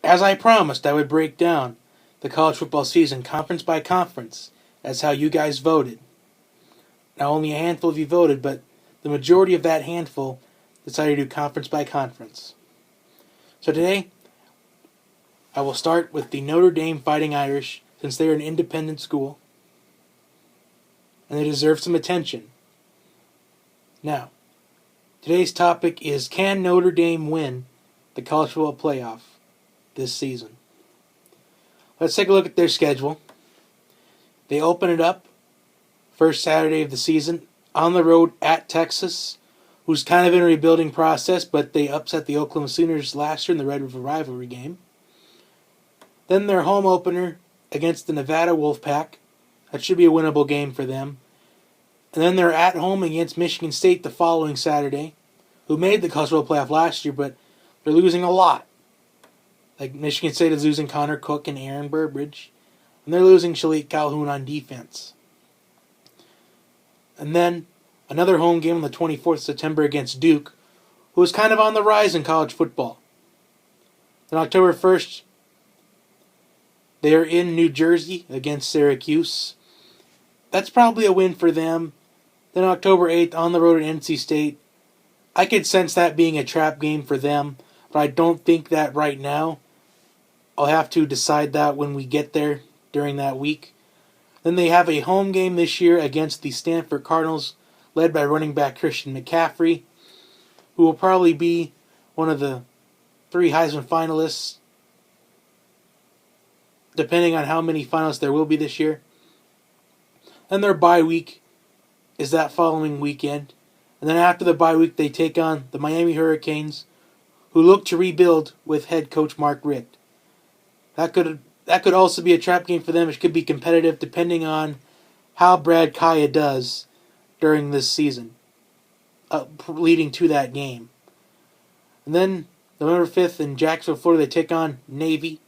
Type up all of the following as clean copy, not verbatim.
As I promised, I would break down the college football season conference by conference. That's how you guys voted. Now, only a handful of you voted, but the majority of that handful decided to do conference by conference. So today, I will start with the Notre Dame Fighting Irish, since they are an independent school, and they deserve some attention. Now, today's topic is, can Notre Dame win the college football playoff this season? Let's take a look at their schedule. They open it up first Saturday of the season on the road at Texas, who's kind of in a rebuilding process, but they upset the Oklahoma Sooners last year in the Red River rivalry game. Then their home opener against the Nevada Wolfpack. That should be a winnable game for them. And then they're at home against Michigan State the following Saturday, who made the college football playoff last year, but they're losing a lot. Like Michigan State is losing Connor Cook and Aaron Burbridge, and they're losing Shalik Calhoun on defense. And then another home game on the 24th of September against Duke, who is kind of on the rise in college football. Then October 1st, they are in New Jersey against Syracuse. That's probably a win for them. Then October 8th on the road at NC State. I could sense that being a trap game for them, but I don't think that right now. I'll have to decide that when we get there during that week. Then they have a home game this year against the Stanford Cardinals, led by running back Christian McCaffrey, who will probably be one of the 3 Heisman finalists, depending on how many finalists there will be this year. Then their bye week is that following weekend. And then after the bye week, they take on the Miami Hurricanes, who look to rebuild with head coach Mark Richt. That could also be a trap game for them. It could be competitive depending on how Brad Kaya does during this season, leading to that game. And then November 5th in Jacksonville, Florida, they take on Navy.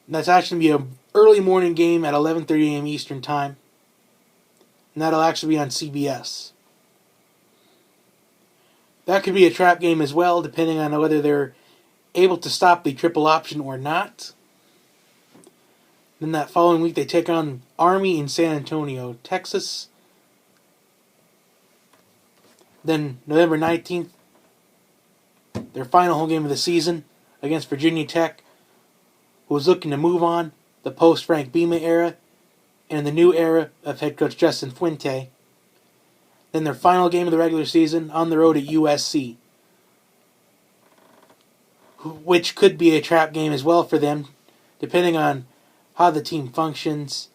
And that's actually going to be an early morning game at 11:30 a.m. Eastern Time. And that'll actually be on CBS. That could be a trap game as well, depending on whether they're able to stop the triple option or not. Then that following week, they take on Army in San Antonio, Texas. Then November 19th, their final home game of the season against Virginia Tech, who was looking to move on the post-Frank Beamer era and the new era of head coach Justin Fuente. Then their final game of the regular season on the road at USC, which could be a trap game as well for them, depending on how the team functions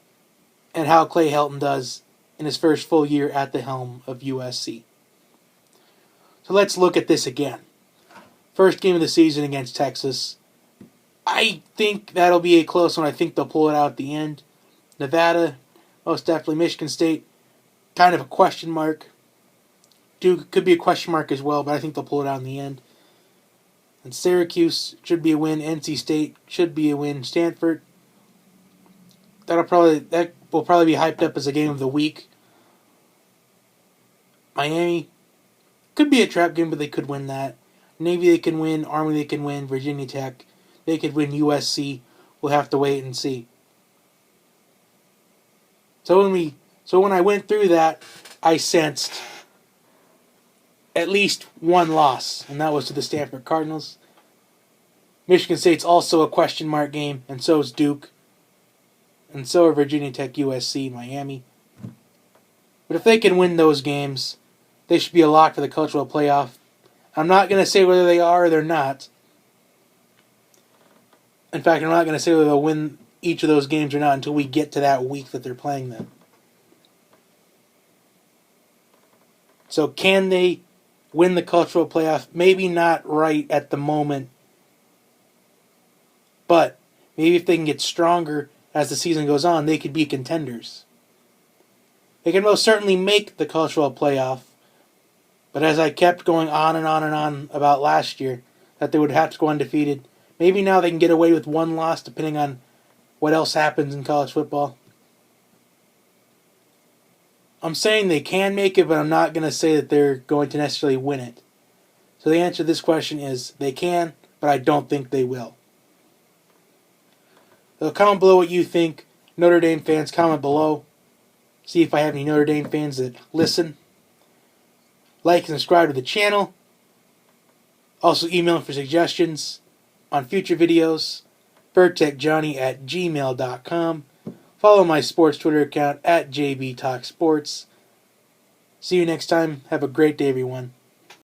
and how Clay Helton does in his first full year at the helm of USC. So let's look at this again. First game of the season against Texas. I think that'll be a close one. I think they'll pull it out at the end. Nevada, most definitely. Michigan State, kind of a question mark. Duke could be a question mark as well, but I think they'll pull it out in the end. And Syracuse should be a win. NC State should be a win. Stanford, that will probably be hyped up as a game of the week. Miami could be a trap game, but they could win that. Navy they can win. Army they can win. Virginia Tech they could win. USC, we'll have to wait and see. So when I went through that, I sensed at least one loss, and that was to the Stanford Cardinals. Michigan State's also a question mark game, and so is Duke. And so are Virginia Tech, USC, Miami. But if they can win those games, they should be a lock for the college football playoff. I'm not going to say whether they are or they're not. In fact, I'm not going to say whether they'll win each of those games or not until we get to that week that they're playing them. So can they win the college football playoff? Maybe not right at the moment. But maybe if they can get stronger as the season goes on, they could be contenders. They can most certainly make the college football playoff. But as I kept going on and on and on about last year, that they would have to go undefeated, maybe now they can get away with one loss depending on what else happens in college football. I'm saying they can make it, but I'm not going to say that they're going to necessarily win it. So the answer to this question is they can, but I don't think they will. So comment below what you think. Notre Dame fans, comment below. See if I have any Notre Dame fans that listen. Like and subscribe to the channel. Also email for suggestions on future videos. BirdTechJohnny@gmail.com. Follow my sports Twitter account @JBTalkSports. See you next time. Have a great day, everyone.